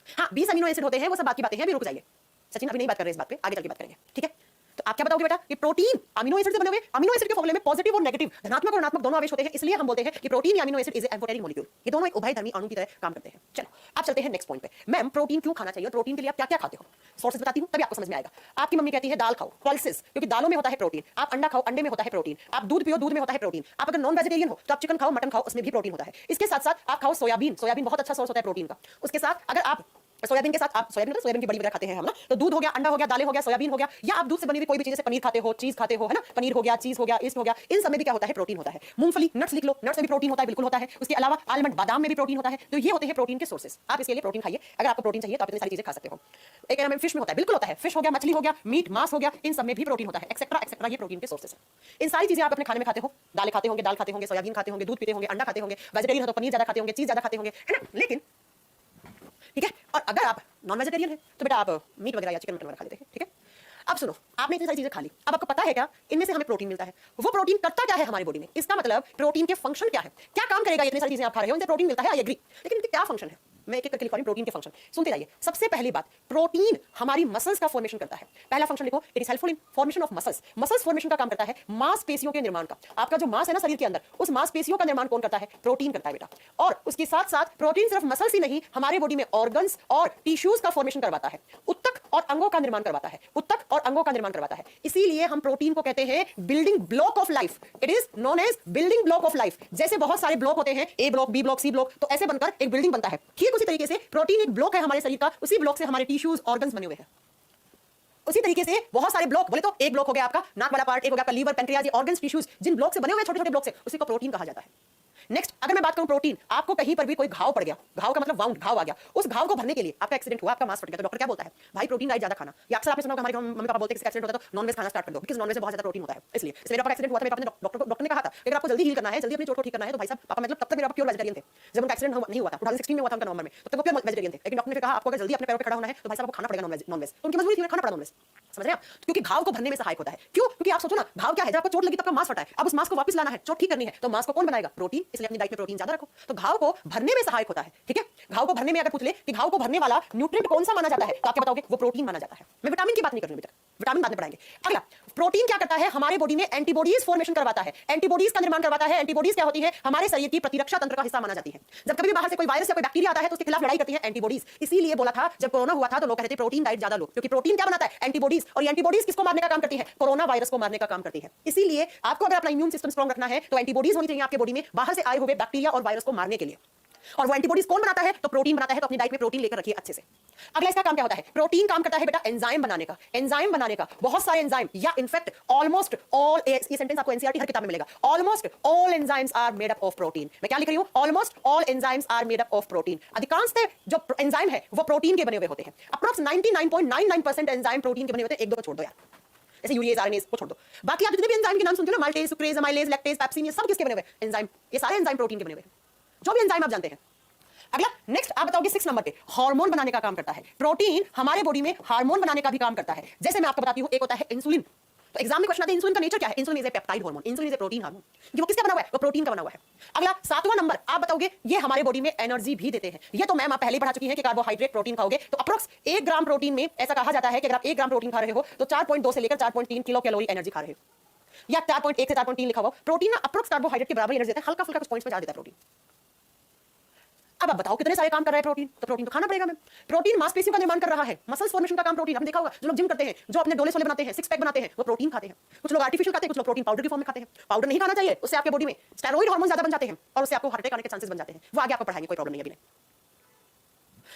हाँ, 20 अमीनो एसिड होते हैं, वो सब बात की बातें हैं, अभी रुक जाइए। सचिन अभी नहीं बात कर रहे इस बात पे, आगे चल के बात करेंगे, ठीक है? तो आप क्या बताओगे बेटा कि प्रोटीन अमीनो एसिड से बने हुए, अमीनो एसिड के फॉर्मूले में पॉजिटिव और नेगेटिव, धनात्मक और ऋणात्मक दोनों आवेश होते हैं, इसलिए हम बोलते हैं कि प्रोटीन या amino acid is amphoteric molecule. ये दोनों एक उभयधर्मी अणु की तरह काम करते हैं। चलो अब चलते हैं नेक्स्ट पॉइंट पे। मैम प्रोटीन क्यों खाना चाहिए और प्रोटीन के लिए आप क्या क्या खाते हो? सोर्सेज बताती हूं तभी आपको समझ में आएगा। आपकी मम्मी कहती है दाल खाओ, पल्सेस, क्योंकि दालों में होता है प्रोटीन। आप अंडा खाओ, अंडे में होता है प्रोटीन। आप दूध पियो, दूध में होता है प्रोटीन। आप अगर नॉन वेजिटेरियन हो तो आप चिकन खाओ, मटन खाओ, उसमें भी प्रोटीन होता है। इसके साथ साथ आप खाओ सोयाबीन, सोयाबीन बहुत अच्छा सोर्स होता है प्रोटीन का। उसके साथ अगर आप सोयाबीन के साथ आप सोयाबीन की बड़ी वजह खाते हैं हम ना, तो दूध हो गया, अंडा हो गया, दालें हो गया, सोयाबीन हो गया, या आप दूध से बनी हुई कोई भी चीज जैसे पनीर खाते हो, चीज खाते हो, है ना, पनीर हो गया, चीज हो गया, ईस्ट हो गया, इन सब में भी क्या होता है? प्रोटीन होता है। मूंगफली, नट्स लिख लो, नट्स में भी प्रोटीन होता है, बिल्कुल होता है। उसके अलावा आलमंड, बादाम में भी प्रोटीन होता है। तो ये होते हैं प्रोटीन के सोर्सेस। आप इसके लिए प्रोटीन खाइए, अगर आपको प्रोटीन चाहिए तो आप इतनी सारी चीजें खा सकते हो। एक एनएम फिश में होता है, बिल्कुल होता है, फिश हो गया, मछली हो गया, मीट, मांस हो गया, इन सब में भी प्रोटीन होता है, एक्सेट्रा एक्सेट्रा, ये प्रोटीन के सोर्सेस हैं। इन सारी चीजें आप अपने खाने में खाते हो, दालें खाते होंगे, दाल खाते होंगे, सोयाबीन खाते होंगे, दूध पीते होंगे, अंडा खाते होंगे, वेजिटेरियन हो तो पनीर ज्यादा खाते होंगे, चीज ज्यादा खाते होंगे, है ना। लेकिन ठीक है, और अगर आप नॉन वेजिटेरियन है तो बेटा आप मीट वगैरह या चिकन मटन वगैरह खा लेते हैं, ठीक है। अब सुनो, आपने इतनी सारी चीजें खा ली, अब आपको पता है क्या इनमें से हमें प्रोटीन मिलता है? वो प्रोटीन करता क्या है हमारी बॉडी में? इसका मतलब प्रोटीन के फंक्शन क्या है, क्या काम करेगा? इतनी सारी चीजें आप खा रहे हो, इनसे प्रोटीन मिलता है, आई एग्री, लेकिन इनके क्या फंक्शन है? मैं एक एक करके लिख रही हूं प्रोटीन के फंक्शन, सुनते जाइए। सबसे पहली बात, प्रोटीन हमारी मसल्स का फॉर्मेशन करता है। पहला फंक्शन लिखो, it is helpful in formation of muscles. Muscles formation का काम करता है मांसपेशियों के निर्माण का। आपका जो मांस है ना शरीर के अंदर, उस मांसपेशियों का निर्माण कौन करता है? प्रोटीन करता है बेटा। और उसके साथ साथ प्रोटीन सिर्फ मसल्स ही नहीं, हमारे बॉडी में ऑर्गन्स और टिश्यूज का फॉर्मेशन करवाता है, उत्तक और अंगों का निर्माण करवाता है, उत्तक और अंगों का निर्माण करवाता है। इसीलिए हम प्रोटीन को कहते हैं building block of life. It is known as building block of life. जैसे बहुत सारे ब्लॉक होते हैं, A block, B block, C block, तो ऐसे बनकर एक बिल्डिंग बनता है। ठीक उसी तरीके से प्रोटीन एक ब्लॉक है हमारे शरीर का, उसी ब्लॉक से हमारे टिश्यूज ऑर्गन्स बने हुए हैं। उसी तरीके से बहुत सारे ब्लॉक, बोले तो एक ब्लॉक हो गया आपका नाक वाला पार्ट, एक हो गया आपका लीवर, पैंक्रियाज, ऑर्गन्स, टिश्यूज, जिन ब्लॉक से बने हुए छोटे छोटे ब्लॉक से, उसी को प्रोटीन कहा जाता है। नेक्स्ट, अगर मैं बात करूं प्रोटीन, आपको कहीं पर भी कोई घाव पड़ गया, घाव का मतलब वाउंड, घाव आ गया, उस घाव को भरने के लिए, आपका एक्सीडेंट हुआ, आपका मांस फट गया, तो डॉक्टर क्या बोलता है? भाई प्रोटीन डाइट ज्यादा खाना। या अक्सर आपने सुना होगा हमारे मम्मी पापा बोलते हैं कि एक्सीडेंट होता है तो नॉनवेज खाना स्टार्ट कर दो, बिकॉज़ नॉनवेज में बहुत ज्यादा प्रोटीन होता है। इसलिए मेरे पापा एक्सीडेंट हुआ था, मेरे पापा ने डॉक्टर ने कहा था कि अगर आपको जल्दी हील करना है, जल्दी अपनी चोट को ठीक करना है, तो भाई साहब, पापा मतलब तब तक मेरे पापा प्योर वेजिटेरियन थे। जब उनका एक्सीडेंट नहीं हुआ था, 2016 में हुआ था उनका नवंबर में, तब तक वो प्योर वेजिटेरियन थे। लेकिन डॉक्टर ने कहा आपको अगर जल्दी अपने पैरों पे खड़ा होना है तो भाई साहब आपको खाना पड़ेगा नॉनवेज। तो उनकी मजबूरी थी, खाना पड़ा नॉनवेज। समझ रहे हैं आप? क्योंकि घाव को भरने में सहायक होता है। क्यों? क्योंकि आप सोचो ना, घाव क्या है? जब आपको चोट लगी तब आपका मांस फटा है, अब उस मांस को वापस लाना है, चोट ठीक करनी है, तो मांस को कौन बनाएगा? प्रोटीन। इसलिए अपनी डाइट में प्रोटीन ज्यादा रखो। तो घाव को भरने में सहायक होता है। ठीक है, घाव को भरने में अगर पूछ ले कि घाव को भरने वाला न्यूट्रिएंट कौन सा माना जाता है, तो आप क्या बताओगे? वो प्रोटीन माना जाता है। मैं विटामिन की बात नहीं कर रही हूं बेटा, विटामिन बाद में पढ़ाएंगे। अगला, प्रोटीन क्या करता है? हमारे बॉडी में एंटीबॉडीज फॉर्मेशन करवाता है, एंटीबॉडीज का निर्माण करवाता है। एंटीबॉडीज क्या होती है? हमारे शरीर की प्रतिरक्षा तंत्र का हिस्सा माना जाती है। जब कभी भी बाहर से कोई वायरस या कोई बैक्टीरिया आता है तो उसके खिलाफ लड़ाई करती है एंटीबॉडीज। इसीलिए बोला था जब कोरोना हुआ था तो लोग कहते थे प्रोटीन डाइट ज्यादा लो, क्योंकि प्रोटीन क्या बनाता है? एंटीबॉडीज। और एंटीबॉडीज किसको मारने का काम करती है? कोरोना वायरस को मारने का काम करती है। इसीलिए आपको अगर अपना इम्यून सिस्टम स्ट्रांग रखना है तो एंटीबॉडीज होनी चाहिए आपके बॉडी में, बाहर से आए हुए बैक्टीरिया और वायरस को मारने के लिए। और वो एंटीबॉडीज कौन बनाता है? तो प्रोटीन बनाता है। तो अपनी डाइट में प्रोटीन लेकर रखिए अच्छे से। अगला इसका काम क्या होता है? प्रोटीन काम करता है बेटा एंजाइम बनाने का। एंजाइम बनाने का बहुत सारे एंजाइम, या इनफैक्ट ऑलमोस्ट ऑल, ये सेंटेंस आपको एनसीईआरटी हर किताब में मिलेगा, almost all enzymes are made up of protein. मैं क्या लिख रही हूं? Almost all enzymes are made up of protein. अधिकांशतः जो एंजाइम है वो प्रोटीन के बने हुए होते हैं। अप्रॉक्स 99.99% एंजाइम प्रोटीन के बने होते हैं। एक दो को छोड़ दो यार, जैसे यूरिएज, आरएनएज को छोड़ दो। बाकी आप जितने भी एंजाइम के नाम सुनते हो ना, maltase, sucrase, amylase, lactase, pepsin, ये सब किसके बने हुए हैं? एंजाइम। ये सारे एंजाइम प्रोटीन के बने हुए हैं, जो भी एंजाइम आप जानते हैं। अगला, नेक्स्ट आप बताओगे 6 नंबर पे, हार्मोन बनाने का काम करता है। प्रोटीन हमारे बॉडी में हार्मोन बनाने का भी काम करता है। जैसे मैं आपको बताती हूं, एक होता है इंसुलिन। तो एग्जाम में क्वेश्चन आता है इंसुलिन का नेचर क्या है? Insulin is a peptide hormone, insulin is a protein hormone. वो किसका बना हुआ है? वो प्रोटीन का बना हुआ है। अगला 7वां नंबर, आप बताओगे ये हमारे बॉडी में एनर्जी भी देते हैं। ये तो मैम आप पहले पढ़ा चुकी हैं कि कार्बोहाइड्रेट प्रोटीन खाओगे तो अप्रॉक्स 1 ग्राम प्रोटीन में ऐसा कहा जाता है कि अगर आप 1 ग्राम प्रोटीन खा रहे हो तो 4.2 से लेकर 4.3 किलो कैलोरी एनर्जी खा रहे हो, या 4.1 से 4.3 लिखा हुआ। प्रोटीन ना अप्रॉक्स कार्बोहाइड्रेट के बराबर एनर्जी देता है, हल्का फुल्का कुछ पॉइंट्स पे चार्ज देता है प्रोटीन। अब आप बताओ कितने सारे काम कर रहा है प्रोटीन? तो प्रोटीन तो खाना पड़ेगा मैम। प्रोटीन मांसपेशियों का निर्माण कर रहा है, मसल्स फॉर्मेशन का काम प्रोटीन। हमने देखा होगा जो लोग जिम करते हैं, जो अपने डोले सोले बनाते हैं, सिक्स पैक बनाते हैं, वो प्रोटीन खाते हैं। कुछ लोग आर्टिफिशियल खाते हैं, कुछ लोग प्रोटीन पाउडर की फॉर्म में खाते हैं। पाउडर नहीं खाना चाहिए, उससे आपके बॉडी में स्टेरॉइड हार्मोन ज्यादा बन जाते हैं और उससे आपको हार्ट अटैक आने के चांसेस बन जाते हैं। वो आगे आपको पढ़ाएंगे, कोई प्रॉब्लम नहीं है अभी।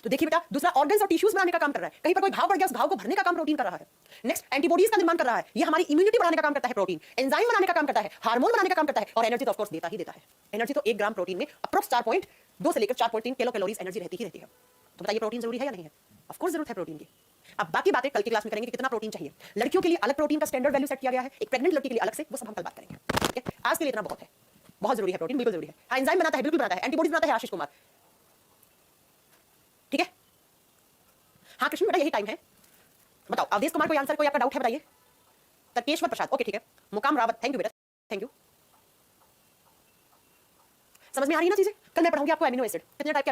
तो देखिए बेटा, दूसरा ऑर्गन्स और टिश्यूज बनाने का काम कर रहा है। कहीं पर कोई घाव पड़ गया, उस घाव को भरने का काम प्रोटीन कर रहा है। नेक्स्ट, एंटीबॉडीज का निर्माण कर रहा है, ये हमारी इम्यूनिटी बढ़ाने का काम करता है प्रोटीन। एंजाइम बनाने का काम करता है, हार्मोन बनाने का काम करता है, और एनर्जी तो ऑफ कोर्स देता ही देता है। एनर्जी तो 1 ग्राम प्रोटीन में अप्रॉक्स 4.2 से लेकर 4.3 किलो कैलोरीज एनर्जी रहती ही रहती है। तो बताइए प्रोटीन जरूरी है या नहीं है? ऑफ कोर्स जरूरत है प्रोटीन की। अब बाकी बातें कल की क्लास में करेंगे कि कितना प्रोटीन चाहिए। लड़कियों के लिए अलग प्रोटीन का स्टैंडर्ड वैल्यू सेट किया गया है, एक प्रेग्नेंट लड़की के लिए अलग से, वो सब हम कल बात करेंगे। ठीक है, आज के लिए इतना बहुत है, बहुत जरूरी है प्रोटीन, बिल्कुल जरूरी है। हाँ, एंजाइम बनाता है, बिल्कुल बनाता है, एंटीबॉडीज बनाता है आशीष कुमार। ठीक है, हाँ कृष्ण बेटा यही टाइम है। बताओ अवधेश कुमार, कोई आंसर, कोई आपका डाउट है बताइए। तर्केश्वर प्रसाद, ओके ठीक है। मुकाम रावत, थैंक यू बेटा, थैंक यू। समझ में आ रही है ना चीजें? कल मैं पढ़ाऊंगी आपको एमिनो एसिड, कितने टाइप के